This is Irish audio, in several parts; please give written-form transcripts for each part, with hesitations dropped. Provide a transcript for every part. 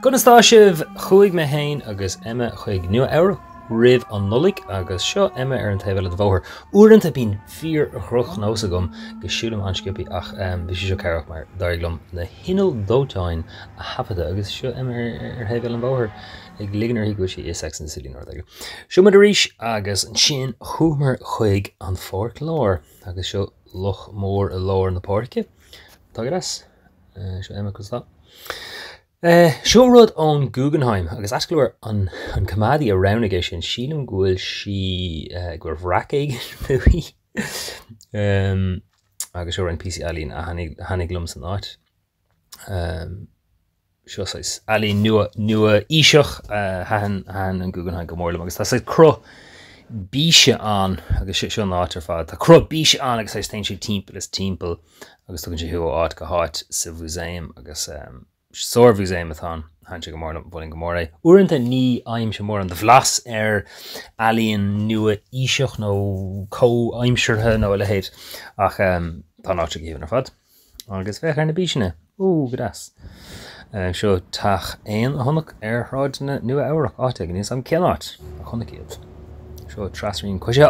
Gunastáisih chuig me hain agus Emma chuig Nua-Eabhrac rih an nullig agus seo Emma an taobh le bhóthar. Uaireanta bín fíor a chruch nósa gom go siúlam an sciúpi ach bhí sé seo cearach mar dairlumm na hinal dóteáin a hafada agus seo Emma ar taobh an bhóthar ag ligan ar hiagú sé is sex na silí nóir. Seo mar a ríis agus an sin chúmar chuig an fort lór agus seo loch mór a lór na pórcice. Tá go ras. Seo Emma cos Seo rud ón Guggenheim agus ascaileoir an comadí a rownigé sin sílam ghfuil si gur bhrac ag nuí agus seo an PC alín a hanig lum san áit. Seo sais alín Nua-Eabhrac han an Guggenheim go mórlam agus tá sais cro bíse an agus seo an áit ar fad. Tá cro bíse an agus sais tein sé timppel is timppel agus tugann sé thuú áit go háit sa bhuasaim agus Sór bhuasaim atá hanse go mórlam bhfuil go mór é. Uaireanta ní aim sé mór an de bhlas ar alíonn Nua-Eabhrac nó có-aimseartha nó le héad ach tá náte go ar fad. Agus bheith ar na bíisina. Gras. Seo taach éon a honach ar thráidna Nua-Eabhrac áte níos am ceanát a chunach iad. Seo trasrín chuise.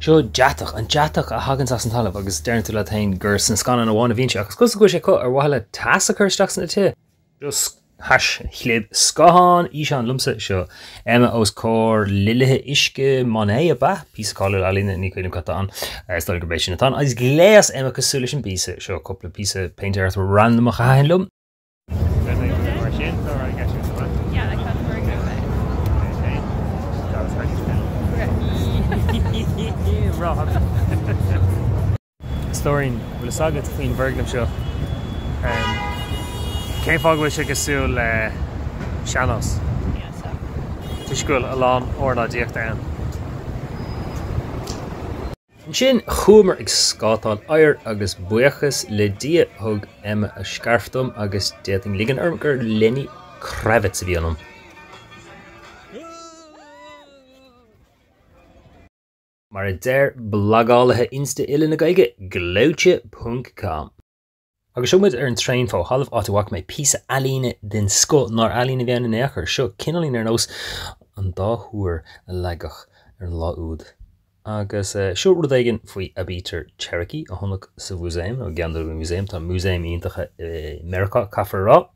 Seo deatach an deatach a hagann as an talamh agus dearn tú le tain gur san scanan amháin a bhíonn sé agus cos go sé ar bhile tas a chuirteach san na te. Just thas chléib scahan ís an lumsa seo Emma os cór lilethe isce mané a ba písa cáil alína ní chuidim catá an stáil gur béis sin atá. Agus gléas Emma cosúla sin písa seo coppla písa painteart random a chain lum. Storin bhfuil sagad faoin bhirglam seo. Céim fág bhfuil sé go súil seanas. Tuisciúil a lán orla díochta an. Sin chúmar ag scátáil oighear agus buchas le dia thug Emma a scarfdom agus déting ligan orm gur Lenny Kravitz a bhí anm. Mar a déir blagálathe insta ile na gaige glóite.com. Agus siomid ar an trein fá halamh átahaach mé písa alíne den sco nar alíne bhean in éachar seo cinelín ar nós an dáthúair a leigech ar láúd. Agus seo rudaigen faoi a bítar Cherokee a honach sa bhuasaim ó gceantar muséim tá muséim iontacha Meiriceánaí caafar rá.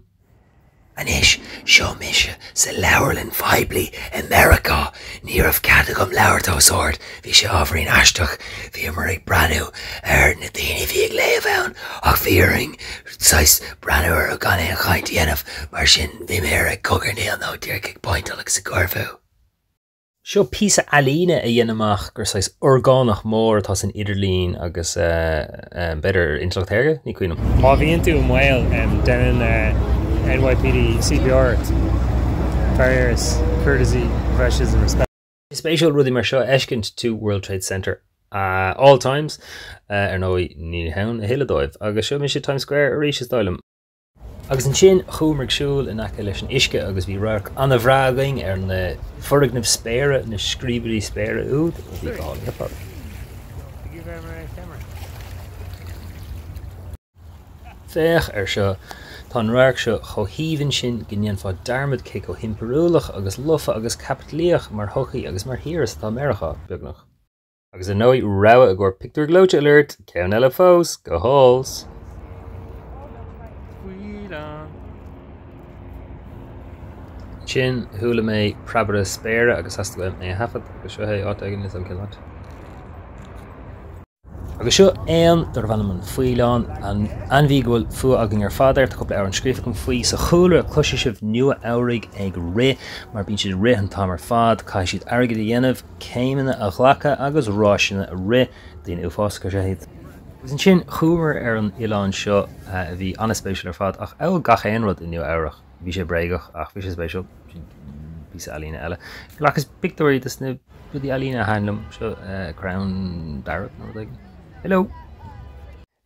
Anis, seo mise sa leabharlann feibli America níor cad gom leabhartó sord bhí sé ábhraín aisteach bhí mar ag breanú ar na daoine bhí ag léamh ann ach bhíring sais breanú ar gan é an chaint dhéanamh mar sin bhí mé ar ag cogarníal nó dearc ag pointeach sa gorfú. Seo písa alíne a dhéanamach gur sais orgánach mór tá san idirlín agus beidir intlachtéirge ní cuiinm. Má bhíonn tú mhail den NYPD CPR barriers, courtesy, professionalism, and respect. Spatial rudaí mar seo eiscint to World Trade Center all times ar nói ní hain a héile dóibh agus seo mis Times Square a ríis is dóilm. Agus an sin chúmar siúil in aice leis an isce agus bhí rach anna bhrágaing ar na forragnamh spéire na scríbaí spéire úd a bhí gáil hip-hop. Féach ar seo tá an raach seo chothíhann sin gníon fá darmad cé go himpireachta agus lufa agus capitlaíoch mar thuchaí agus mar thiras tá Meiriceá beagnach. Agus an nóid rogha a ggur picture glóte alert, ceann eile fós, go halls. Sin thula mé prabara spéire agus has go é hafad agus seo é áit aigen is an cinát. Agus seo éan dar bhanam an fuileán an anmhí ghfuil fua agin ar fadair tá coppla ar an scríofa go faoi sa chúla cluise sibh Nua-Eabhrac ag ré mar bíonn siad ré an tamar fad cai siad airgid a dhéanamh céimeanna a ghlacha agus ráisina a ré daon uafásacha sé héad. Agus an sin chúmar ar an Ileán seo a bhí anspéisiúil ar fad ach eil gach éon rud in Nua-Eabhrac bhí sé breigach ach bhí sé spéisiúil písa alína eile. Glachas pictóirí dus na rudí alína a hainlam seo crown darab nó ag. Hello.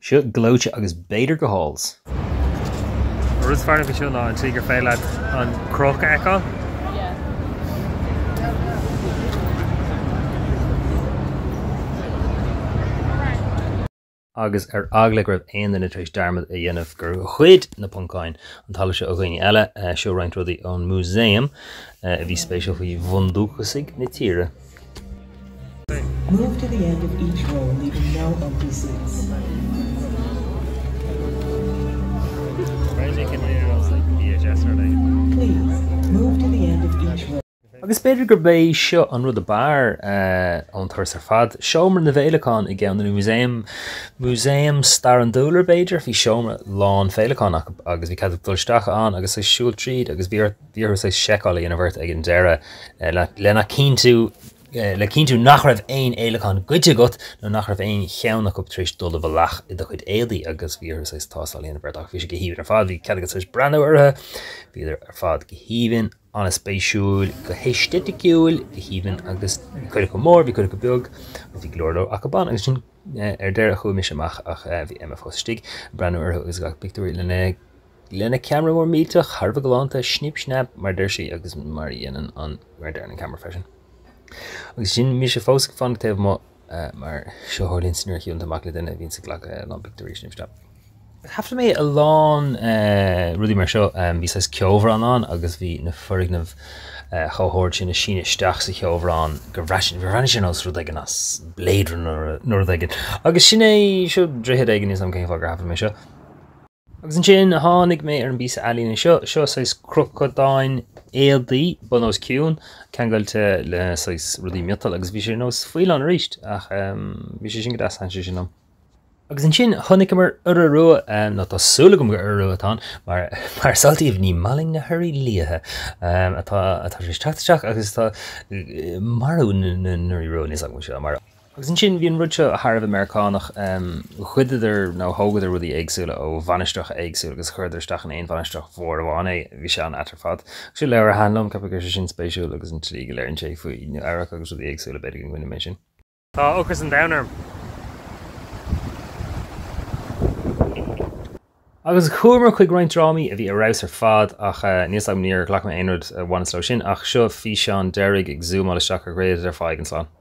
Seo glóte agus béidir go halls. Rud fearna bhí seo ná an tí gur féile an crocha eá? agus agla raibh aon na tréis darmad a dhéanamh gur chuid na puncáin an tal se ó ghaoine eile seo roinnt rudaí ón múséim a bhí spéisial faoi bhunduachasig na tíre. Move to the end of each row, leaving no empty seats. Please, move to the end of each row. Agus beidir gur bé seo an rud a bar an turas ar fad. Seomar na Bhéileáin i gceann na múséim Star an Dúlar beidir hí seomar lán Féileáin agus bhí cadh dulsteach an agus is siúil tríd agus bhíor sé seiceála dhéana bhirt ag an deire lena cínú le cínú nach raibh aon éileáin goide gut nó nach raibh aon cheannach up tríéis dul a bhlach i do chuid éadaí agus bhíor sé tásáil dhéana bhirt ach bhí sé go híomhann ar fad bhí cadh agus breanú ortha bhí ar fad go híomhann an spéisiúil go héisteticiúil go híomhann agus chuide go mór bhí chuide go beag bhí glórdó ach ban agus sin ar deir a chuimiis amach ach bhí imime fóstig breanú ortha agus ga picúir lena camera mór míteach Harbh galánta snip snap mar deir sí agus mar dhéanaan an mar deir an camera freisin. Agus sin mí sé fós fan taobh má mar seothirlíonn sníorchiúnta amach le duine bhíonn sa ghlach ná picúir snip snap. Hafta mé a lán rudaí mar seo bhí sa ceomhrán agus bhí na forighnamh chomhthóir sin na síne isteach sa cheomhrán gur bhreanin sin os rud aigen as Blade Runner nó aigen. Agus sin é seo dréhead aigen is am céim fágur hafta mé seo. Agus an sin tháinig mé ar an bísa ealaína seo sais crocodine éaldaí bunós ciún ceangailte le rudaí miotal agus bhí sé nós faoileán ríist ach bhí sé sin go as an sin am. Agus an sin tháinig mar rua ná tásúla gom gur rua atá mar saltaíomh ní maling na thuirí líothe atá sé teachteach agus tá marú na nuirí rua níos agam seo mar. Agus an sin bhíon rud seo a Harbh Meiriceánach chuididir nó thógadar rudaí éagsúla ó bhanaisteach éagsúla agus chuididirsteach an aon bhanaisteach mhór amháin bhí se an atar fad. Sú leabhar a handlam cap gur sin spéisiúil agus an trí go léironn sé faoi Nua-Eabhrac agus rudaí éagsúla beidir go gine mé sin. Tá ochras an downer. Agus chuairmar chuig roinntrámaí a bhí arás ar fad ach níos am níor ghlach mé aonrad bhain sin ach seo fhí seán deireadh ag zoom isteach ar gréad ar fáig an slán.